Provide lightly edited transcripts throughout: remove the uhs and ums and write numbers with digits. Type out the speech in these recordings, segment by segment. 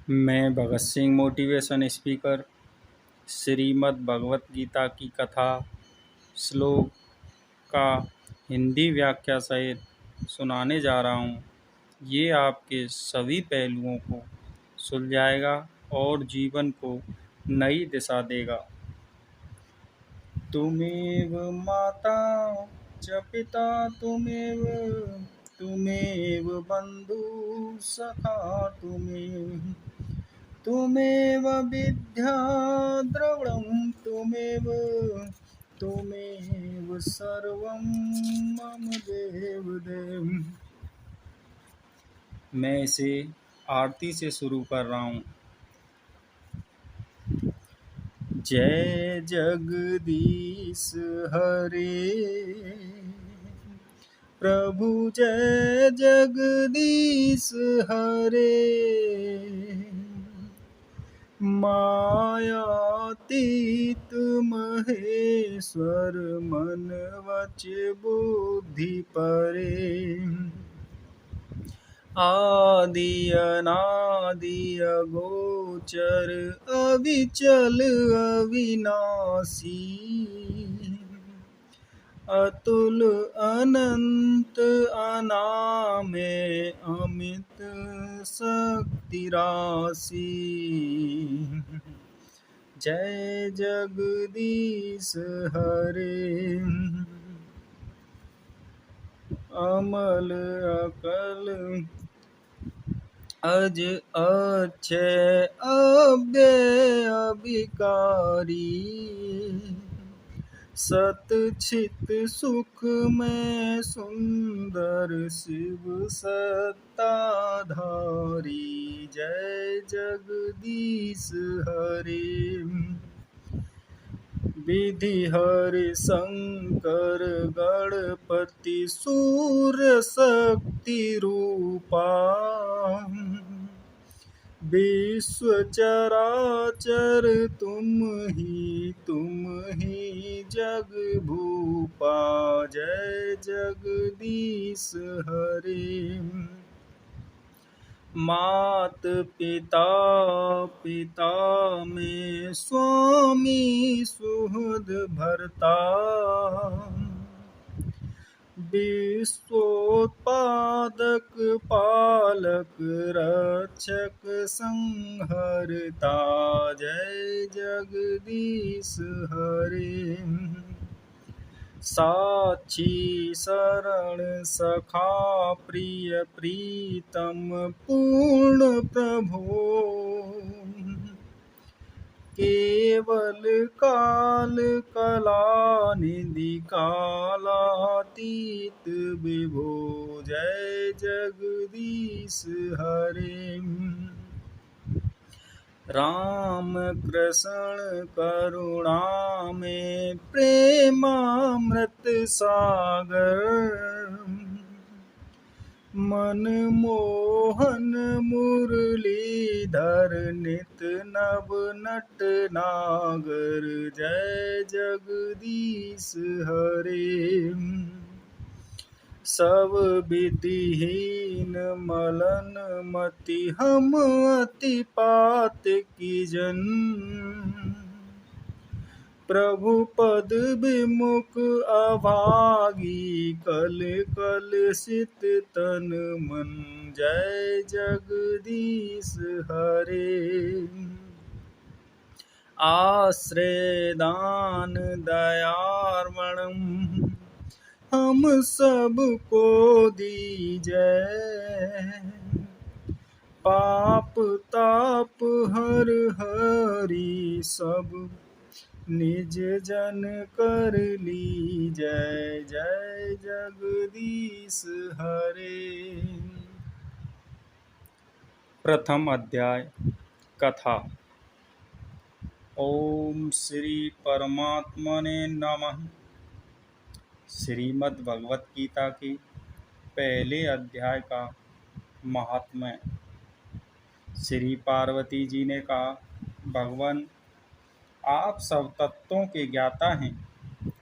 मैं Bhagat Singh motivation speaker Shrimad Bhagavad Gita की कथा श्लोक का हिंदी व्याख्या सहित सुनाने जा रहा हूँ। ये आपके सभी पहलुओं को सुलझाएगा और जीवन को नई दिशा देगा। तुमेव माता च पिता तुमेव बंधु सखा तुमेव विद्या द्रविणं तुमेव सर्वं मम देव। मैं इसे आरती से शुरू कर रहा हूँ। जय जगदीश हरे प्रभु, जय जगदीश हरे। मायातीत महेश्वर मन वच बुद्धि परे। आदि अनादि अगोचर अविचल अविनाशी। अतुल अनंत अनामय अमित शक्ति राशि। जय जगदीश हरे। अमल अकल अज अक्षय अव्यय अभिकारी। सत चित सुख में सुंदर शिव सत्ताधारी। जय जगदीश हरे। विधि हरि शंकर गणपति सूर्य शक्ति रूपा। विश्व चराचर तुम ही जग भूपा। जय जगदीश हरे। मात पिता पिता में स्वामी सुहृद भरता। विश्वोत्पादक पालक रक्षक संहरता। जय जगदीश हरे। साक्षी शरण सखा प्रिय प्रीतम पूर्ण प्रभो। केवल काल कला निधि कालातीत विभो। जय जगदीश हरे। राम कृष्ण करुणा में प्रेमामृत सागर। मनमोहन मुरलीधर नित नव नट नागर। जय जगदीश हरे। सब विधिहीन मलन मति हम अति पात की जन। प्रभु पद विमुख अभागी कल कल सित तन मन। जय जगदीश हरे। आश्रय दान दयार्वणम हम सबको दीजय। पाप ताप हर हरि सब निज जन कर लीजय। जय जगदीश हरे। प्रथम अध्याय कथा। ओम श्री परमात्मने नमः। श्रीमद् भगवत गीता के पहले अध्याय का महात्म्य। श्री पार्वती जी ने कहा, भगवान आप सब तत्वों के ज्ञाता हैं।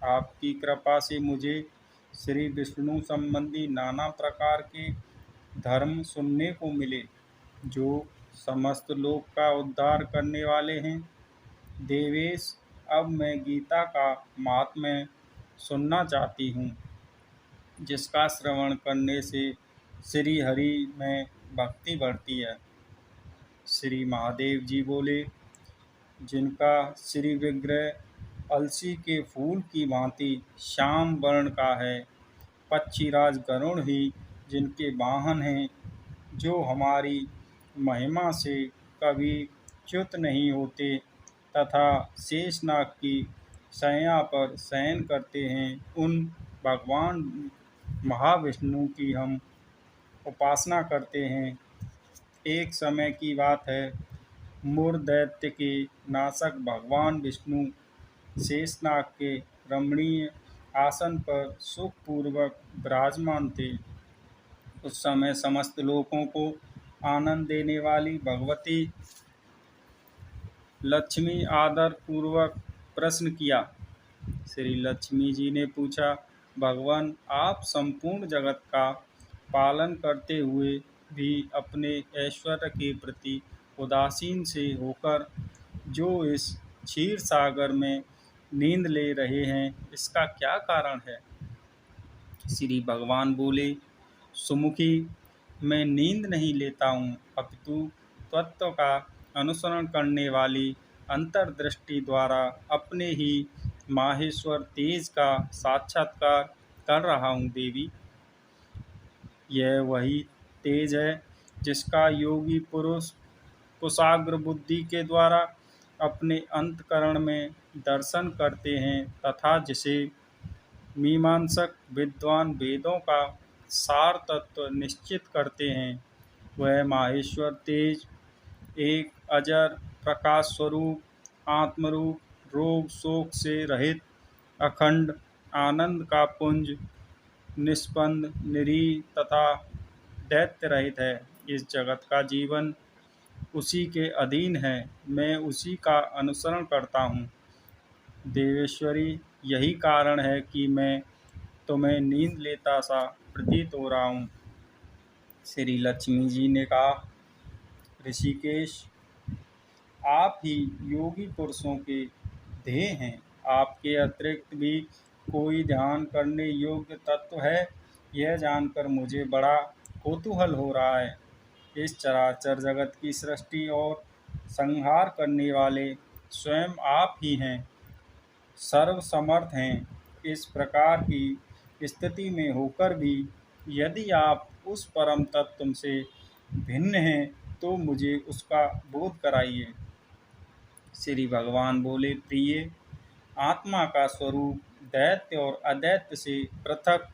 आपकी कृपा से मुझे श्री विष्णु संबंधी नाना प्रकार के धर्म सुनने को मिले, जो समस्त लोक का उद्धार करने वाले हैं। देवेश, अब मैं गीता का महात्म्य सुनना चाहती हूँ, जिसका श्रवण करने से श्री हरि में भक्ति बढ़ती है। श्री महादेव जी बोले, जिनका श्री विग्रह अलसी के फूल की भांति श्याम वर्ण का है, पक्षीराज गरुड़ ही जिनके वाहन हैं, जो हमारी महिमा से कभी च्युत नहीं होते तथा शेषनाग की शैया पर शयन करते हैं, उन भगवान महाविष्णु की हम उपासना करते हैं। एक समय की बात है, मुर दैत्य के नाशक भगवान विष्णु शेषनाग के रमणीय आसन पर सुखपूर्वक विराजमान थे। उस समय समस्त लोगों को आनंद देने वाली भगवती लक्ष्मी आदर पूर्वक प्रश्न किया। श्री लक्ष्मी जी ने पूछा, भगवान, आप संपूर्ण जगत का पालन करते हुए भी अपने ऐश्वर्य के प्रति उदासीन से होकर जो इस क्षीर सागर में नींद ले रहे हैं, इसका क्या कारण है? श्री भगवान बोले, सुमुखी, मैं नींद नहीं लेता हूँ, अपितु तत्व का अनुसरण करने वाली अंतर्दृष्टि द्वारा अपने ही माहेश्वर तेज का साक्षात्कार कर रहा हूँ। देवी, यह वही तेज है जिसका योगी पुरुष कुशाग्र बुद्धि के द्वारा अपने अंतकरण में दर्शन करते हैं तथा जिसे मीमांसक विद्वान वेदों का सार तत्व निश्चित करते हैं। वह माहेश्वर तेज एक अजर प्रकाश स्वरूप आत्मरूप, रोग शोक से रहित अखंड आनंद का पुंज, निष्पन्द, निरीह तथा दैत्य रहित है। इस जगत का जीवन उसी के अधीन है, मैं उसी का अनुसरण करता हूँ। देवेश्वरी, यही कारण है कि मैं तुम्हें नींद लेता सा प्रतीत हो रहा हूँ। श्री लक्ष्मी जी ने कहा, ऋषिकेश, आप ही योगी पुरुषों के ध्येय हैं। आपके अतिरिक्त भी कोई ध्यान करने योग्य तत्व है, यह जानकर मुझे बड़ा कौतूहल हो रहा है। इस चराचर जगत की सृष्टि और संहार करने वाले स्वयं आप ही हैं, सर्वसमर्थ हैं। इस प्रकार की स्थिति में होकर भी यदि आप उस परम तत्व से भिन्न हैं, तो मुझे उसका बोध कराइए। श्री भगवान बोले, प्रिय, आत्मा का स्वरूप दैत्य और अदैत्य से पृथक,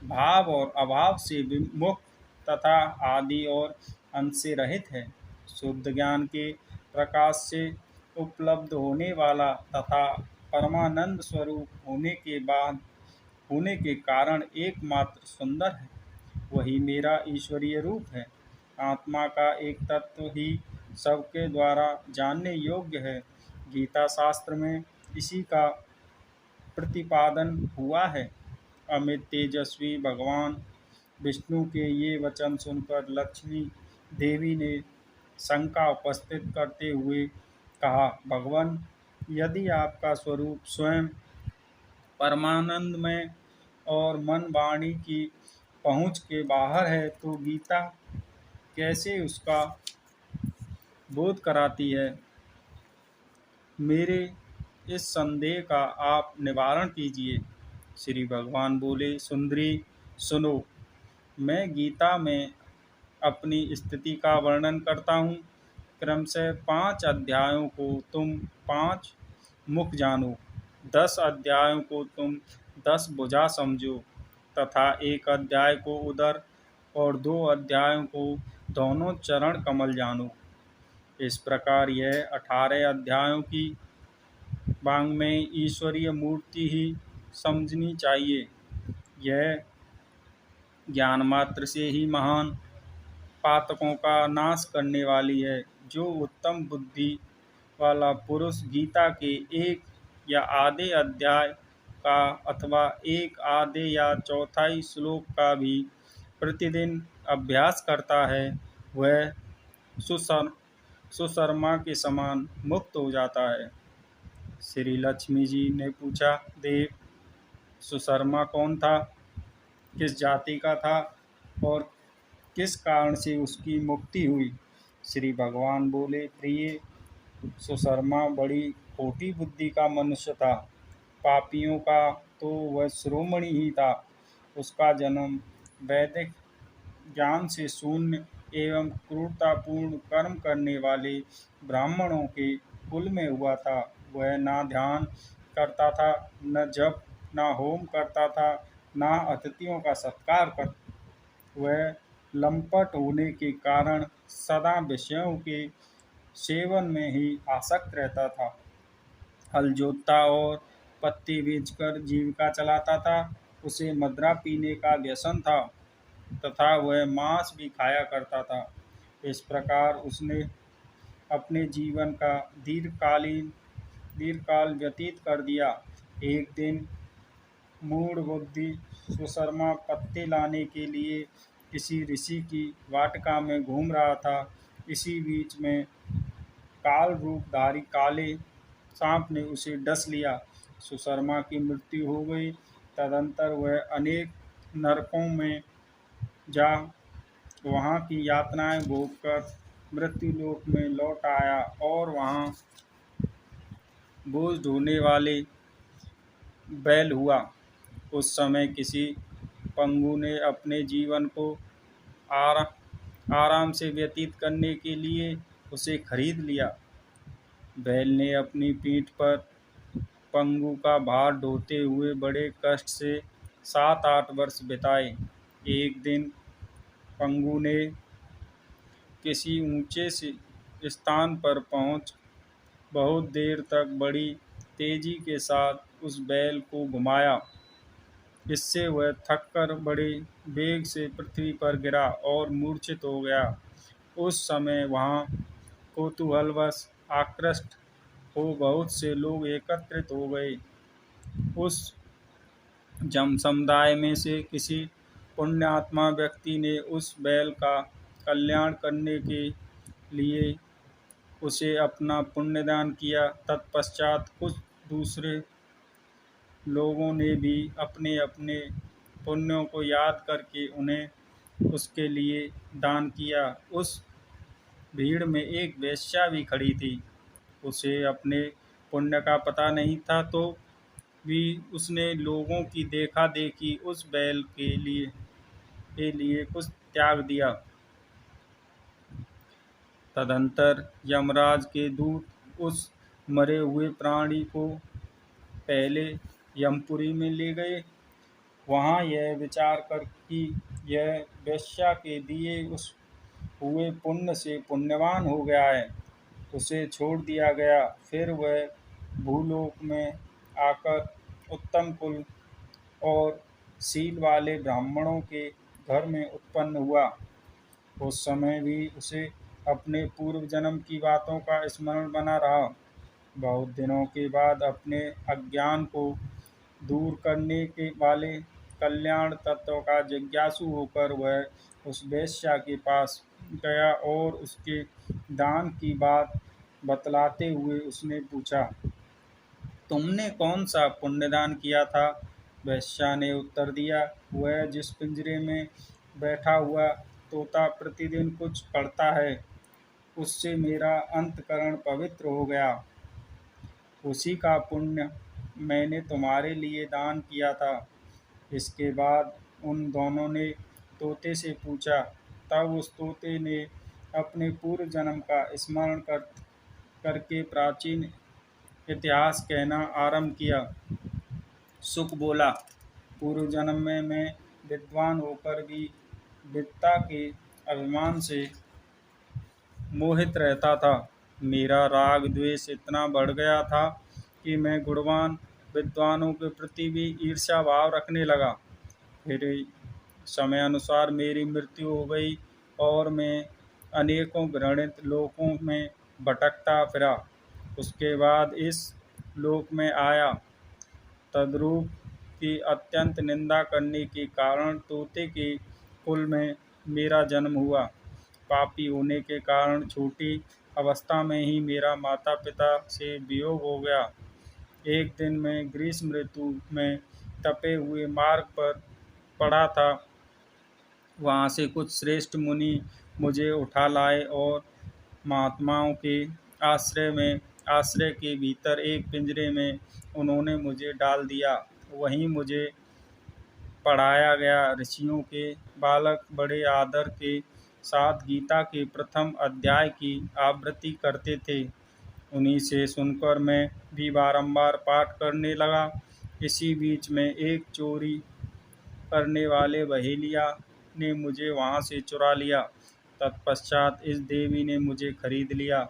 भाव और अभाव से विमुक्त तथा आदि और अंत से रहित है। शुद्ध ज्ञान के प्रकाश से उपलब्ध होने वाला तथा परमानंद स्वरूप होने के कारण एकमात्र सुंदर है। वही मेरा ईश्वरीय रूप है। आत्मा का एक तत्व ही सबके द्वारा जानने योग्य है। गीता शास्त्र में इसी का प्रतिपादन हुआ है। अमित तेजस्वी भगवान विष्णु के ये वचन सुनकर लक्ष्मी देवी ने शंका उपस्थित करते हुए कहा, भगवान, यदि आपका स्वरूप स्वयं परमानंदमय और मन वाणी की पहुँच के बाहर है, तो गीता कैसे उसका बोध कराती है? मेरे इस संदेह का आप निवारण कीजिए। श्री भगवान बोले, सुंदरी, सुनो, मैं गीता में अपनी स्थिति का वर्णन करता हूँ। क्रमशः 5 अध्यायों को तुम 5 मुख जानो, 10 अध्यायों को तुम 10 भुजा समझो तथा 1 अध्याय को उदर और 2 अध्यायों को दोनों चरण कमल जानो। इस प्रकार यह 18 अध्यायों की वाङ्मय ईश्वरीय मूर्ति ही समझनी चाहिए। यह ज्ञान मात्र से ही महान पातकों का नाश करने वाली है। जो उत्तम बुद्धि वाला पुरुष गीता के एक या आधे अध्याय का अथवा एक आधे या चौथाई श्लोक का भी प्रतिदिन अभ्यास करता है, वह सुसर सुशर्मा के समान मुक्त हो जाता है। श्री लक्ष्मी जी ने पूछा, देव, सुशर्मा कौन था, किस जाति का था और किस कारण से उसकी मुक्ति हुई? श्री भगवान बोले, प्रिय, सुशर्मा बड़ी खोटी बुद्धि का मनुष्य था। पापियों का तो वह शिरोमणि ही था। उसका जन्म वैदिक ज्ञान से शून्य एवं क्रूरतापूर्ण कर्म करने वाले ब्राह्मणों के कुल में हुआ था। वह ना ध्यान करता था, न जप, न होम करता था, न अतिथियों का सत्कार कर। वह लंपट होने के कारण सदा विषयों के सेवन में ही आसक्त रहता था। हल जोतता और पत्ती बेचकर जीविका चलाता था। उसे मदिरा पीने का व्यसन था तथा वह मांस भी खाया करता था। इस प्रकार उसने अपने जीवन का दीर्घकाल व्यतीत कर दिया। एक दिन मूढ़ बुद्धि सुशर्मा पत्ते लाने के लिए किसी ऋषि की वाटिका में घूम रहा था। इसी बीच में काल रूपधारी काले सांप ने उसे डस लिया। सुशर्मा की मृत्यु हो गई। तदंतर वह अनेक नरकों में जा वहाँ की यातनाएं भोगकर मृत्युलोक में लौट आया और वहाँ बोझ ढोने वाले बैल हुआ। उस समय किसी पंगु ने अपने जीवन को आरा आराम से व्यतीत करने के लिए उसे खरीद लिया। बैल ने अपनी पीठ पर पंगु का भार ढोते हुए बड़े कष्ट से 7-8 वर्ष बिताए। एक दिन पंगु ने किसी ऊंचे से स्थान पर पहुंच बहुत देर तक बड़ी तेजी के साथ उस बैल को घुमाया। इससे वह थककर बड़े वेग से पृथ्वी पर गिरा और मूर्छित हो गया। उस समय वहाँ कौतूहलवश आकृष्ट हो बहुत से लोग एकत्रित हो गए। उस जन समुदाय में से किसी पुण्यात्मा व्यक्ति ने उस बैल का कल्याण करने के लिए उसे अपना पुण्यदान किया। तत्पश्चात कुछ दूसरे लोगों ने भी अपने अपने पुण्यों को याद करके उन्हें उसके लिए दान किया। उस भीड़ में एक वेश्या भी खड़ी थी। उसे अपने पुण्य का पता नहीं था, तो भी उसने लोगों की देखा देखी उस बैल के लिए कुछ त्याग दिया। तदंतर यमराज के दूत उस मरे हुए प्राणी को पहले यमपुरी में ले गए। वहाँ यह विचार कर कि यह वेश्या के दिए उस हुए पुण्य से पुण्यवान हो गया है, उसे छोड़ दिया गया। फिर वह भूलोक में आकर उत्तम कुल और शील वाले ब्राह्मणों के घर में उत्पन्न हुआ। उस समय भी उसे अपने पूर्व जन्म की बातों का स्मरण बना रहा। बहुत दिनों के बाद अपने अज्ञान को दूर करने के वाले कल्याण तत्व का जिज्ञासु होकर वह उस वेश्या के पास गया और उसके दान की बात बतलाते हुए उसने पूछा, तुमने कौन सा पुण्यदान किया था? वेश्या ने उत्तर दिया, वह जिस पिंजरे में बैठा हुआ तोता प्रतिदिन कुछ पढ़ता है, उससे मेरा अंतकरण पवित्र हो गया। उसी का पुण्य मैंने तुम्हारे लिए दान किया था। इसके बाद उन दोनों ने तोते से पूछा। तब उस तोते ने अपने पूर्व जन्म का स्मरण करके प्राचीन इतिहास कहना आरंभ किया। सुख बोला, पूर्व जन्म में मैं विद्वान होकर भी विद्या के अभिमान से मोहित रहता था। मेरा राग द्वेष इतना बढ़ गया था कि मैं गुणवान विद्वानों के प्रति भी ईर्ष्या भाव रखने लगा। फिर समय अनुसार मेरी मृत्यु हो गई और मैं अनेकों घृणित लोकों में भटकता फिरा। उसके बाद इस लोक में आया। तद्रूप की अत्यंत निंदा करने के कारण तोते के कुल में मेरा जन्म हुआ। पापी होने के कारण छोटी अवस्था में ही मेरा माता पिता से वियोग हो गया। एक दिन मैं ग्रीष्म ऋतु में तपे हुए मार्ग पर पड़ा था। वहाँ से कुछ श्रेष्ठ मुनि मुझे उठा लाए और महात्माओं के आश्रय के भीतर एक पिंजरे में उन्होंने मुझे डाल दिया। वहीं मुझे पढ़ाया गया। ऋषियों के बालक बड़े आदर के साथ गीता के प्रथम अध्याय की आवृत्ति करते थे। उन्हीं से सुनकर मैं भी बारंबार पाठ करने लगा। इसी बीच में एक चोरी करने वाले बहेलिया ने मुझे वहाँ से चुरा लिया। तत्पश्चात इस देवी ने मुझे खरीद लिया।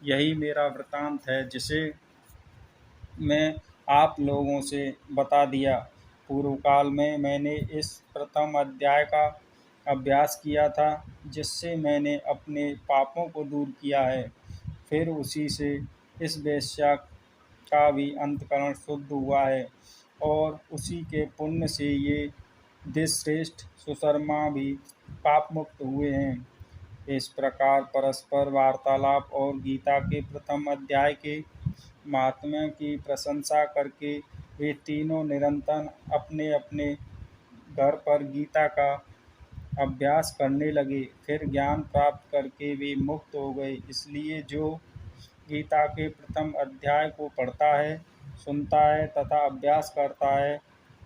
यही मेरा वृतांत है, जिसे मैं आप लोगों से बता दिया। पूर्व काल में मैंने इस प्रथम अध्याय का अभ्यास किया था, जिससे मैंने अपने पापों को दूर किया है। फिर उसी से इस वेश्या का भी अंतःकरण शुद्ध हुआ है और उसी के पुण्य से ये द्विश्रेष्ठ सुशर्मा भी पाप मुक्त हुए हैं। इस प्रकार परस्पर वार्तालाप और गीता के प्रथम अध्याय के महात्म्य की प्रशंसा करके वे तीनों निरंतर अपने अपने घर पर गीता का अभ्यास करने लगे। फिर ज्ञान प्राप्त करके वे मुक्त हो गए। इसलिए जो गीता के प्रथम अध्याय को पढ़ता है, सुनता है तथा अभ्यास करता है,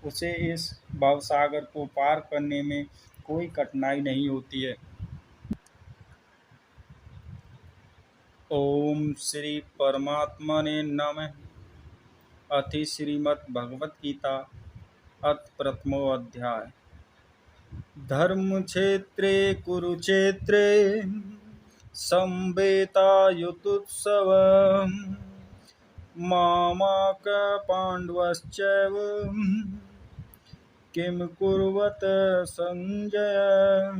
उसे इस भवसागर को पार करने में कोई कठिनाई नहीं होती है। ओम श्री परमात्मने नमः। अथि श्रीमद् भगवत गीता अथ प्रथमो अध्याय। धर्म क्षेत्रे कुरुक्षेत्रे संवेतायुत्सव मामाक पाण्डवश्चैव किं कुर्वत संजय।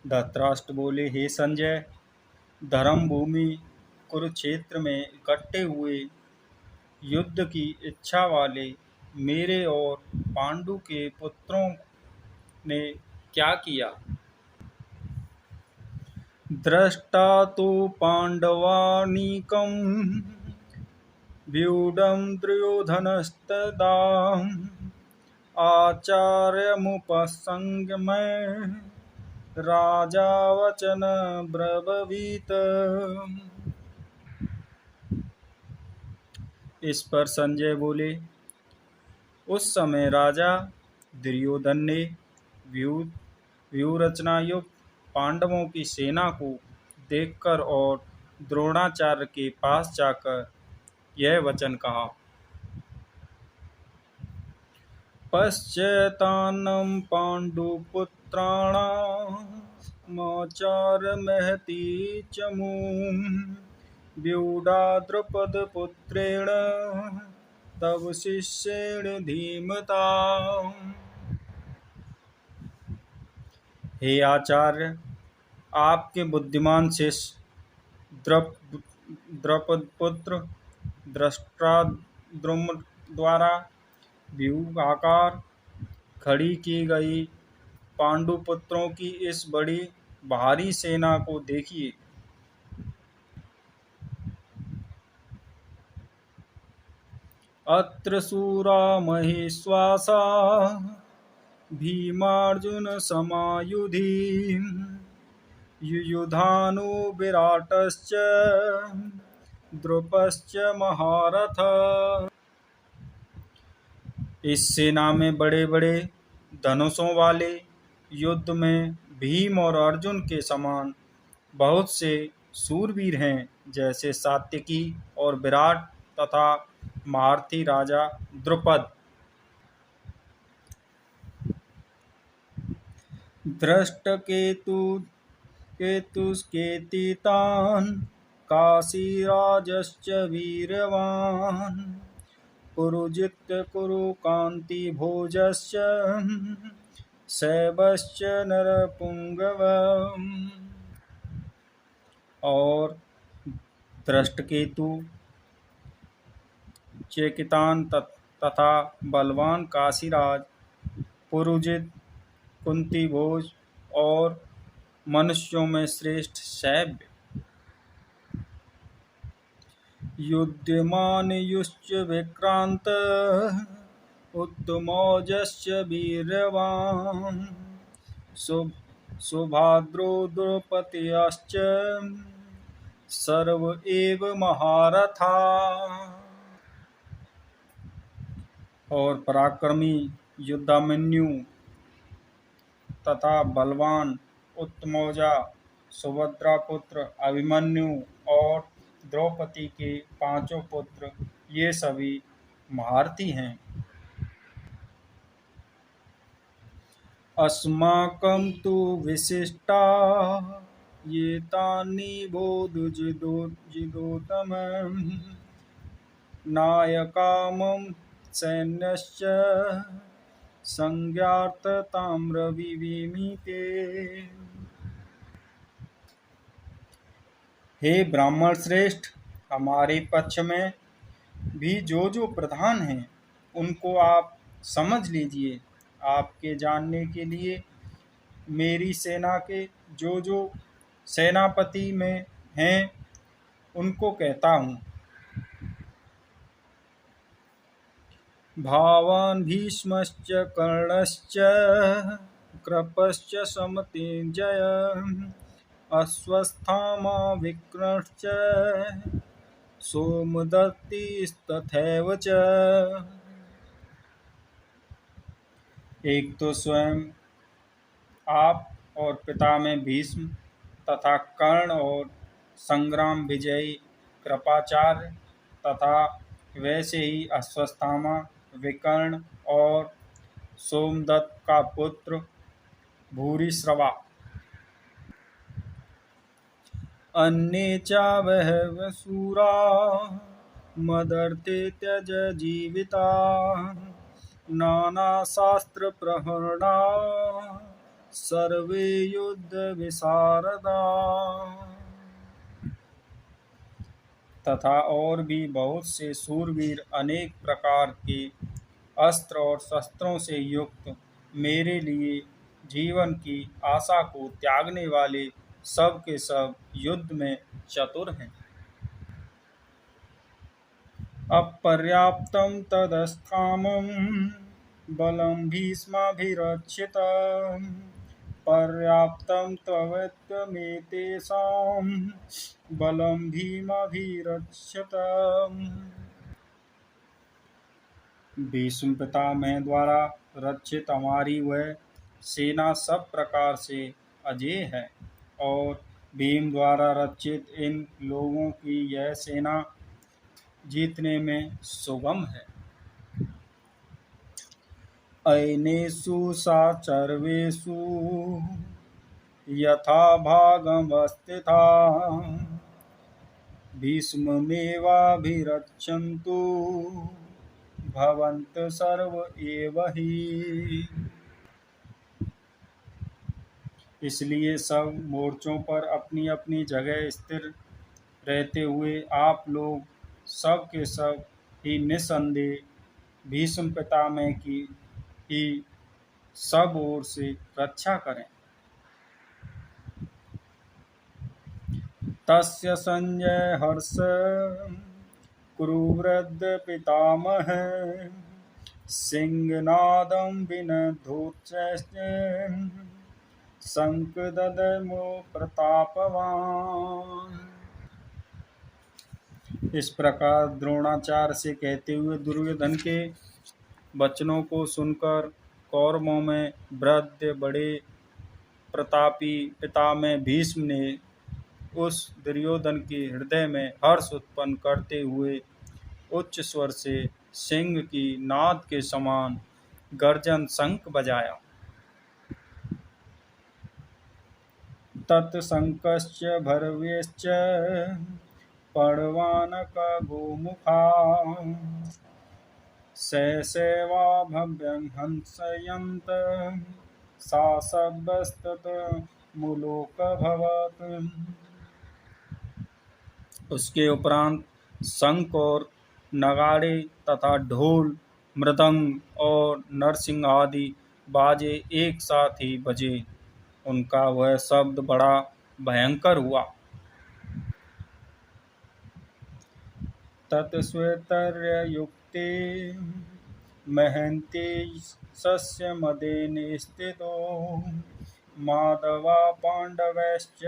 धृतराष्ट्र बोले, हे संजय, धर्म भूमि कुरुक्षेत्र में इकट्ठे हुए युद्ध की इच्छा वाले मेरे और पांडु के पुत्रों ने क्या किया। दृष्टा तो पांडवानीकं व्यूढं दुर्योधनस्तदा आचार्यमुपसंगम्य राजा वचन ब्रवीत। इस पर संजय बोले, उस समय राजा दुर्योधन ने व्यूहरचना युक्त पांडवों की सेना को देखकर और द्रोणाचार्य के पास जाकर यह वचन कहा। पश्यतान्नं पाण्डुपुत्राणामाचार्यमहती चमूं व्यूढा द्रुपदपुत्रेण तव शिष्येण धीमता। हे आचार्य, आपके बुद्धिमान शिष्य द्रुपदपुत्र धृष्टद्युम्न द्वारा व्यूहाकार खड़ी की गई पांडुपुत्रों की इस बड़ी भारी सेना को देखिए। अत्र शूरा महेश्वासा भीमार्जुन समायुधि युयुधानु विराटश्च द्रुपश्च महारथ। इस सेना में बड़े बड़े धनुषों वाले, युद्ध में भीम और अर्जुन के समान बहुत से शूरवीर हैं, जैसे सात्यकी और विराट तथा महारथी राजा द्रुपद। धृष्टकेतुस्केतितान् काशीराजश्च वीरवान् पुरुजित कुरुकान्तिभोजश्च शैबश्च नरपुंगव। और धृष्टकेतु, चेकितान तथा बलवान काशीराज, पुरुजित कुंती भोज और मनुष्यों में श्रेष्ठ सैव्य। युध्यमान युश्च विक्रांत उत्तमौजस्य वीर्यवान् सुभाद्रो द्रौपद्याश्च सर्व एव महारथा। और पराक्रमी युद्धामन्यु तथा बलवान उत्तमौजा, सुभद्रा पुत्र अभिमन्यु और द्रौपदी के पांचों पुत्र, ये सभी महारथी हैं। अस्माकं तु विशिष्टा ये तानि बोधुजिदोतम नायकामं सैन्यश्च संज्ञार्थ ताम्रविमीते। हे ब्राह्मण श्रेष्ठ, हमारे पक्ष में भी जो प्रधान हैं उनको आप समझ लीजिए। आपके जानने के लिए मेरी सेना के जो सेनापति में हैं उनको कहता हूँ। भावान् भीष्मश्च कर्णश्च कृपश्च समतेजय अश्वस्थामा विक्रमश्च सोमदत्तिस्तथैव च। एक तो स्वयं आप और पिता में भीष्म तथा कर्ण और संग्राम विजयी कृपाचार्य तथा वैसे ही अश्वस्थामा, विकर्ण और सोमदत्त का पुत्र भूरिश्रवा। अन्ये च बहवः शूरा मदर्थे त्यज जीविता नानाशास्त्रप्रहरणा सर्वे युद्धविशारदा। तथा और भी बहुत से शूरवीर अनेक प्रकार के अस्त्र और शस्त्रों से युक्त, मेरे लिए जीवन की आशा को त्यागने वाले सब के सब युद्ध में चतुर हैं। अपर्याप्तं तदस्थामं बलं भीष्माभिरक्षितं पर्याप्तं त्वमेतेषां बलं भीमाभिरक्षितम्। भीष्म पितामह द्वारा रक्षित हमारी वह सेना सब प्रकार से अजेय है और भीम द्वारा रक्षित इन लोगों की यह सेना जीतने में सुगम है। अयनेषु साचर्वेषु यथा भागमवस्थिता भीष्ममेवाभिरक्षन्तु भवन्तः सर्व एव हि। इसलिए सब मोर्चों पर अपनी अपनी जगह स्थिर रहते हुए आप लोग सब के सब ही निस्संदेह भीष्म पितामह की ही सब ओर से रक्षा करें। तस्य संजय हर्ष कुरुवृद्ध पितामह सिंहनादं विनद्धोच्चैश्च शंखददमो प्रतापवान्। इस प्रकार द्रोणाचार्य से कहते हुए दुर्योधन के वचनों को सुनकर कौरवों में वृद्ध बड़े प्रतापी पितामह भीष्म ने उस दुर्योधन के हृदय में हर्ष उत्पन्न करते हुए उच्च स्वर से सिंह की नाद के समान गर्जन शंख बजाया। तत्शंकश्च भर्व्यश्च पर्वानका गोमुखा सहसेवा भव्यं हंसयन्त सा शब्दस्तत मुलोकभवत्। उसके उपरांत शंख और नगाड़े तथा ढोल, मृदंग और नरसिंह आदि बाजे एक साथ ही बजे। उनका वह शब्द बड़ा भयंकर हुआ। तत्श्वेतर्युक्ते महन्ते सस्यमदेन स्थितो माधवा पाण्डवैश्च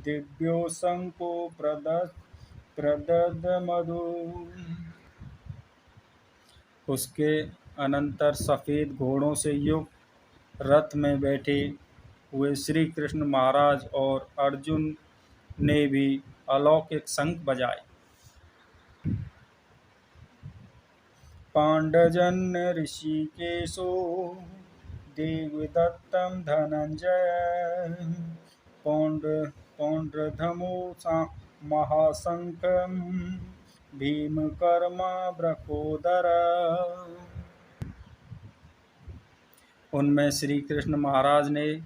दिव्यो शङ्को प्रददमधु। उसके अनंतर सफ़ेद घोड़ों से युक्त रथ में बैठे हुए श्री कृष्ण महाराज और अर्जुन ने भी अलौकिक शंख बजाए। पाण्डजन्य ऋषिकेशो देवदत्तं धनञ्जय पौण्ड्रधमो महाशङ्खं भीमकर्मा वृकोदर। उनमें श्री कृष्ण महाराज ने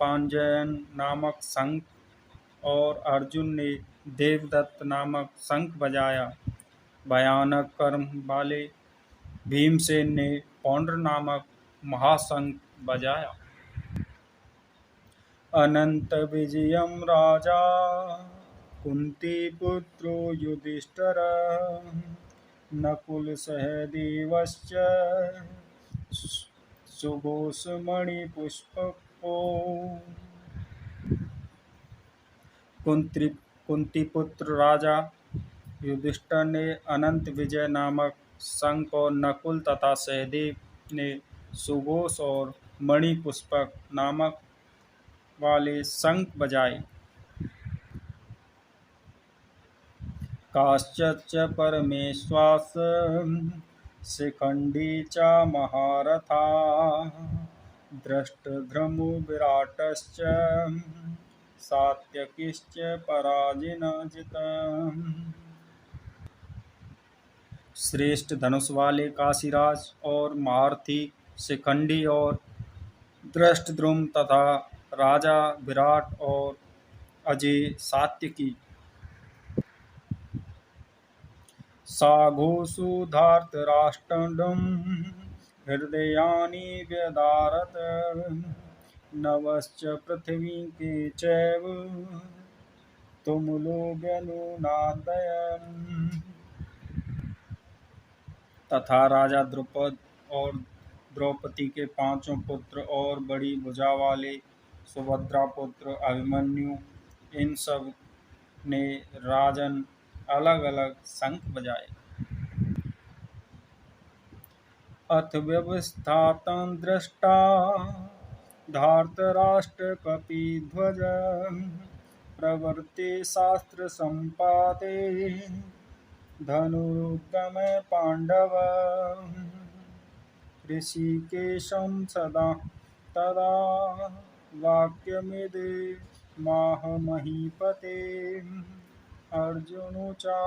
पांजयन नामक शंख और अर्जुन ने देवदत्त नामक शंख बजाया। भयानक कर्म वाले भीमसेन ने पौंड्र नामक महाशंख बजाया। अनंत विजयम राजा कुंती पुत्रो युधिष्ठिर नकुल सहदेवश्च सुघोषमणिपुष्पको। कुंती पुत्र राजा युधिष्ठिर ने अनंत विजय नामक शंख और नकुल तथा सहदेव ने सुघोष और मणिपुष्पक नामक वाले शंख बजाए। काश्च परमेश्वास शिखंडी च महारथा दृष्टद्रुमो विराटश्च सात्यकिश्च पराजिनजित। श्रेष्ठ धनुष वाले काशीराज और महारथी शिखंडी और दृष्टद्रुम तथा राजा विराट और अजय सात्यकी। साघोषु धार्तराष्ट्रं हृदयानि व्यदारत् नवश्च पृथ्वी के चैव तुमुलो व्यनुनादयन्। तथा राजा द्रुपद और द्रौपदी के पांचों पुत्र और बड़ी भुजा वाले सुभद्रा पुत्र अभिमन्यु, इन सब ने राजन अलग अलग शंख बजाए। अथ व्यवस्थातं दृष्टा धार्तराष्ट्र कपिध्वज प्रवर्ते शास्त्र संपाते धनुरुद्यमे पांडव। ऋषिकेशं सदा तदा वाक्यमिदे माह महीपते अर्जुनोचा।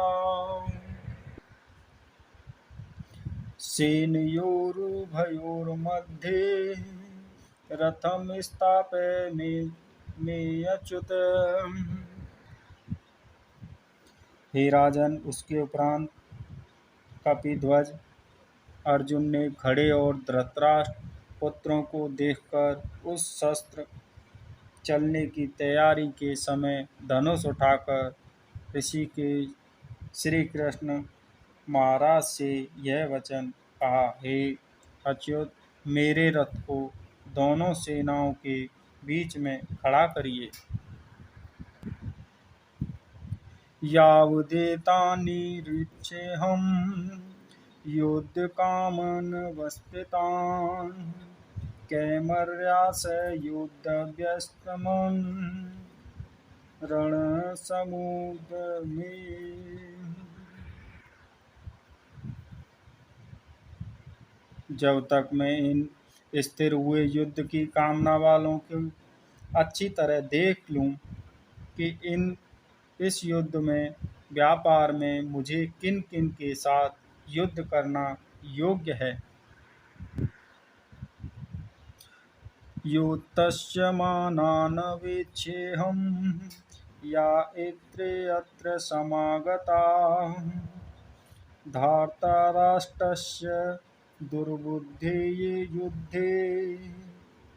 सेनयोरुभयोर्मध्ये रथं स्थापय मेऽच्युत। हे राजन, उसके उपरांत कपिध्वज अर्जुन ने खड़े और धृतराष्ट्र पुत्रों को देखकर उस शस्त्र चलने की तैयारी के समय धनुष उठाकर ऋषिकेश श्री कृष्ण महाराज से यह वचन कहा, हे अच्युत, मेरे रथ को दोनों सेनाओं के बीच में खड़ा करिए। यावदेतानिरीक्षेऽहं युद्धकामानवस्थितान् कैमर्यासयुद्धव्यस्तमं रणसमुद्यमे। जब तक मैं इन स्थिर हुए युद्ध की कामना वालों को अच्छी तरह देख लूं कि इस युद्ध में व्यापार में मुझे किन किन के साथ युद्ध करना योग्य है। युद्धस्य मानान् वीक्षेऽहं या इत्रे अत्र समागता धार्तराष्ट्रस्य दुर्बुद्धे ये युद्धे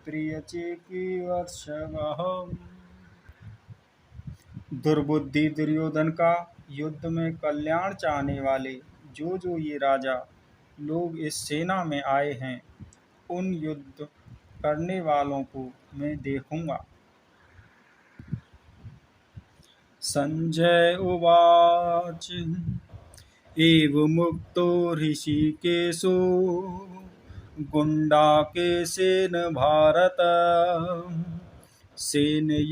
प्रियचिकीर्षवः। दुर्बुद्धि दुर्योधन का युद्ध में कल्याण चाहने वाले जो ये राजा लोग इस सेना में आए हैं, उन युद्ध करने वालों को मैं देखूंगा। संजय उवाच एवमुक्तो ऋषिकेशो गुण्डाकेशेन भारत सेनयोरुभयोर्मध्ये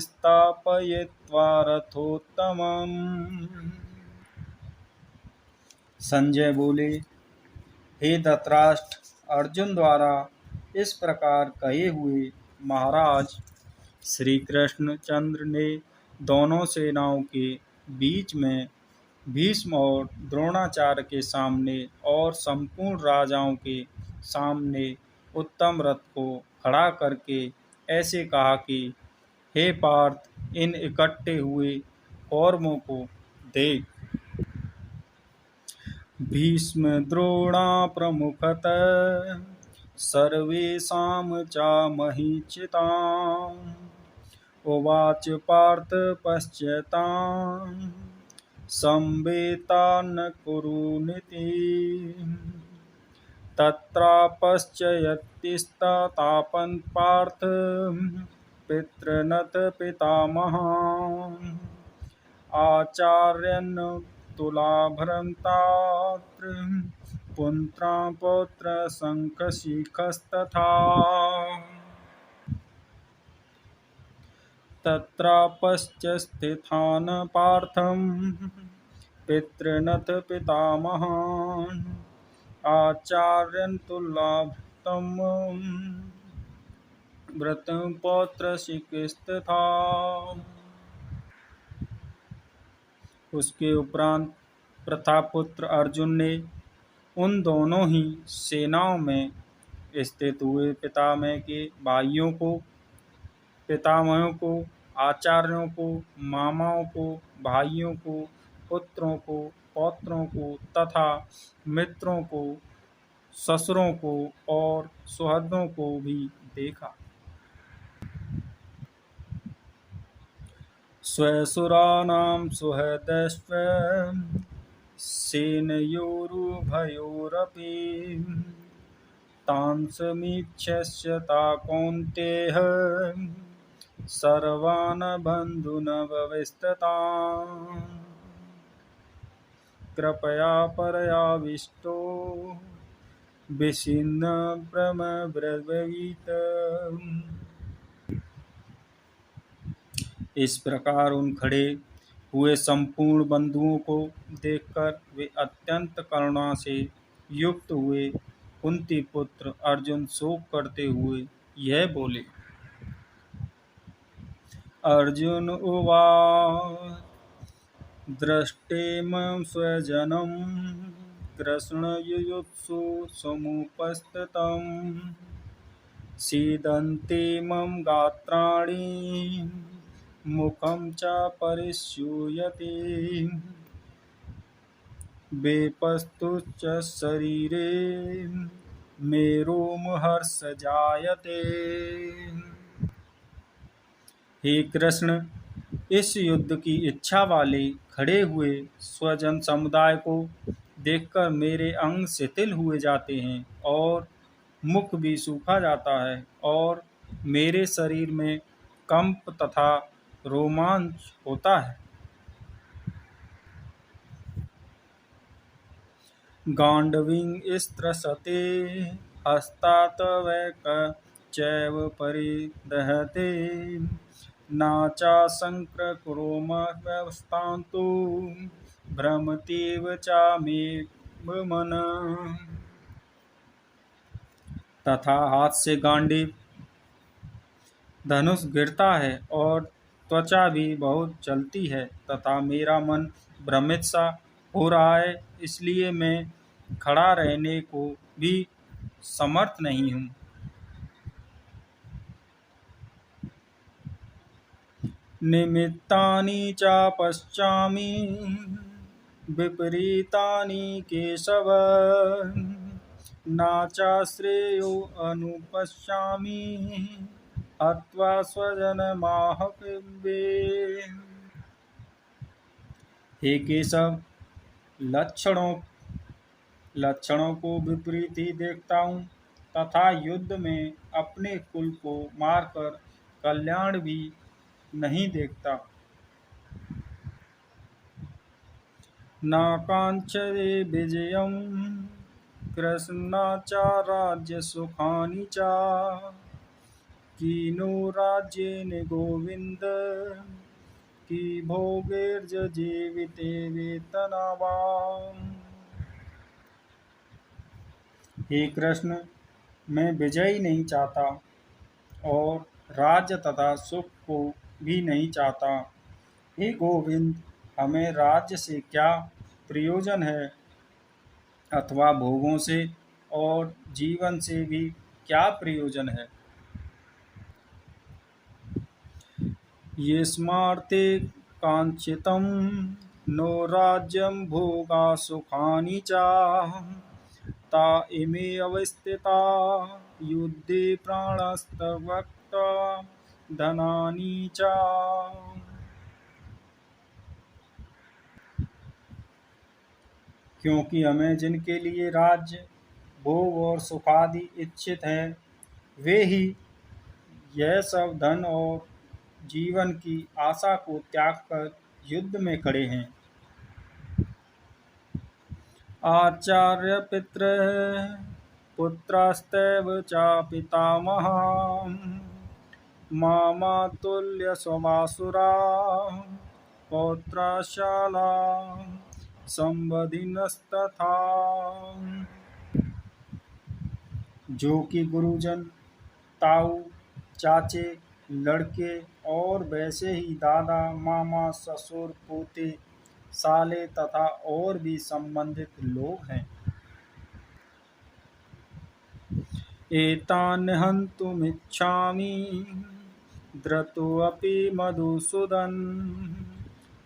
स्थापयित्वा रथोत्तमम्। संजय बोले, हे धृतराष्ट्र, अर्जुन द्वारा इस प्रकार कहे हुए महाराज श्री कृष्ण चंद्र ने दोनों सेनाओं के बीच में भीष्म और द्रोणाचार्य के सामने और संपूर्ण राजाओं के सामने उत्तम रथ को खड़ा करके ऐसे कहा कि हे पार्थ, इन इकट्ठे हुए कौरवों को देख। भीष्म द्रोणा प्रमुखतः सर्वेषां च महीचिताम्। उवाच पार्थ पश्यताम् संवेतान् कुरुनिति। तत्रापश्यत्स्तापन् पार्थ पितृनथ पितामहान् आचार्यन् तुलाभरन्तात्र पुत्रान् पौत्रशङ्खशिखस्तथा। तत्रापश्यत्स्थितान् पार्थं पितृनथ पितामहान् आचार्यन् तुलाभरतं पौत्रशिखस्तथा। उसके उपरांत प्रतापपुत्र अर्जुन ने उन दोनों ही सेनाओं में स्थित हुए पितामहों को, आचार्यों को, मामाओं को, भाइयों को, पुत्रों को, पौत्रों को तथा मित्रों को, ससुरों को और सुहृदों को भी देखा। स्वसुराणां सुहृदश्च सेनयोरुभयोरपि तान् समीक्ष्य कौन्तेय सर्वान् बन्धून् व्यवस्थितान्। कृपया परयाविष्टो विषीर्णं ब्रवीत। इस प्रकार उन खड़े हुए संपूर्ण बंधुओं को देखकर वे अत्यंत करुणा से युक्त हुए कुंती पुत्र अर्जुन शोक करते हुए यह बोले। अर्जुन उवाच दृष्टेमं स्वजनं कृष्ण युयुत्सु समुपस्थितं सीदन्ते मम गात्राणि मुखं च परिशूयते वेपस्तुश्च शरीरे मे रोमहर्ष जायते। हे कृष्ण, इस युद्ध की इच्छा वाले खड़े हुए स्वजन समुदाय को देखकर मेरे अंग शिथिल हुए जाते हैं और मुख भी सूखा जाता है और मेरे शरीर में कंप तथा रोमांच होता है। गांडवीं स्त्रसते हस्तात् वैकच्चैव परिदहते नाचाशङ्क्रकुर्मस्तान्तु भ्रमतीव च मे मनः। तथा हाथ से गांडीव धनुष गिरता है और त्वचा भी बहुत चलती है तथा मेरा मन भ्रमित सा हो रहा है, इसलिए मैं खड़ा रहने को भी समर्थ नहीं हूँ। निमित्तानि च पश्यामि विपरीतानि केशव नाचाश्रेयो अनुपश्यामि हत्वा स्वजनमाहवे। हे केशव, लक्षणों लक्षणों को विपरीत ही देखता हूँ तथा युद्ध में अपने कुल को मारकर कल्याण भी नहीं देखता। नाकांक्षते विजयं कृष्ण च राज्य सुखानि च कीनो राज्येन गोविंद की भोगैर्जीविते वेतनवान्। हे कृष्ण, मैं विजय नहीं चाहता और राज्य तथा सुख को भी नहीं चाहता। हे गोविंद, हमें राज्य से क्या प्रयोजन है अथवा भोगों से और जीवन से भी क्या प्रयोजन है। यस्मार्थे कांक्षितं नो राज्यं भोगा सुखानि च ता इमे अवस्थिता युद्धे प्राणस्तवक्ता धनानि च। क्योंकि हमें जिनके लिए राज्य भोग और सुखादि इच्छित है, वे ही यह सब धन और जीवन की आशा को त्याग कर युद्ध में खड़े हैं। आचार्य पितृ पुत्रस्तैव च पितामहा मामातुल्य स्वमासुरा पौत्रशाला संबधिनस्तथा। जो कि गुरुजन, ताऊ, चाचे, लड़के और वैसे ही दादा, मामा, ससुर, पोते, साले तथा और भी संबंधित लोग हैं। एतान् हन्तुमिच्छामि धृतोऽपि मधुसूदन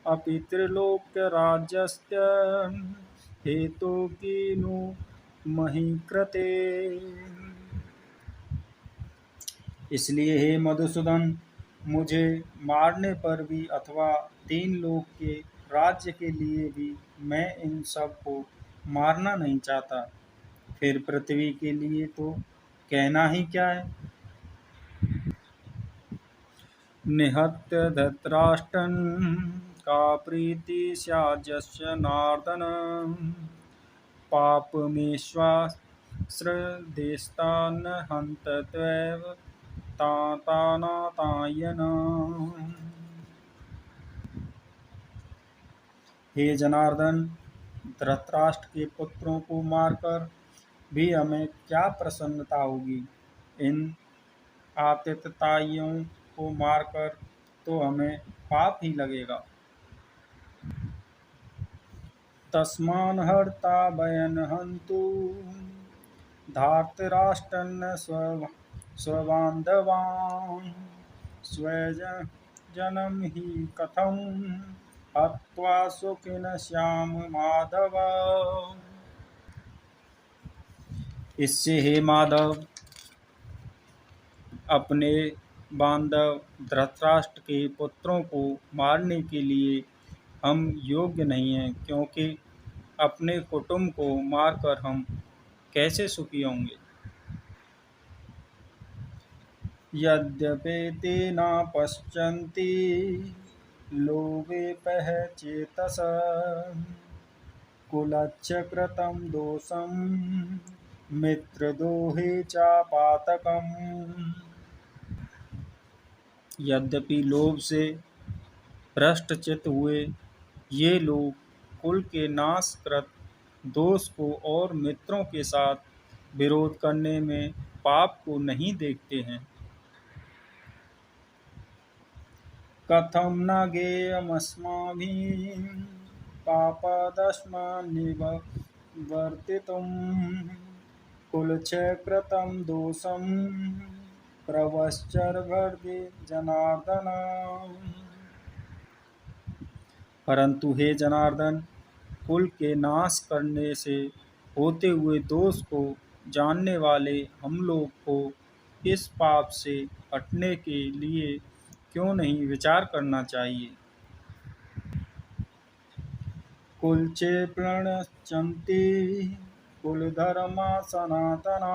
अपि त्रिलोक्यराज्यस्य हेतु किनु मही कृते। इसलिए हे मधुसूदन, मुझे मारने पर भी अथवा 3 लोक के राज्य के लिए भी मैं इन सब को मारना नहीं चाहता। फिर पृथ्वी के लिए तो कहना ही क्या है। निहत्य धृतराष्ट्रं का प्रीति स्याज्यस्य नारदन पापमेश्वाश्रदेस्तान् हन्तत्वैव तातानातायन। हे जनार्दन, धृतराष्ट्र के पुत्रों को मारकर भी हमें क्या प्रसन्नता होगी। इन आतिताइयों को मारकर तो हमें पाप ही लगेगा। तस्मान् हर्ता वयन् हन्तु धार्तराष्ट्रन् स्वबान्धवान् स्वजनं हि कथं हत्वा सुखिनः स्याम माधव। इससे हे माधव, अपने बांधव धृतराष्ट्र के पुत्रों को मारने के लिए हम योग्य नहीं हैं, क्योंकि अपने कुटुंब को मारकर हम कैसे सुखी होंगे। यद्यपि न पश्यन्ति लोभेपह चेतस कुलस्य कृतं दोषं मित्रद्रोहे च पातकम्। यद्यपि लोभ से भ्रष्टचित्त हुए ये लोग कुल के नाशकृत दोष को और मित्रों के साथ विरोध करने में पाप को नहीं देखते हैं। कथं न ज्ञेयमस्माभिः पापादस्मान्निवर्तितुं कुलक्षयकृतं दोषं प्रवश्चर्वर्ति जनार्दन। परंतु हे जनार्दन, कुल के नाश करने से होते हुए दोष को जानने वाले हम लोग को इस पाप से हटने के लिए क्यों नहीं विचार करना चाहिए। कुलचे प्रणश्यन्ति कुलधर्मा सनातना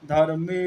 धर्मे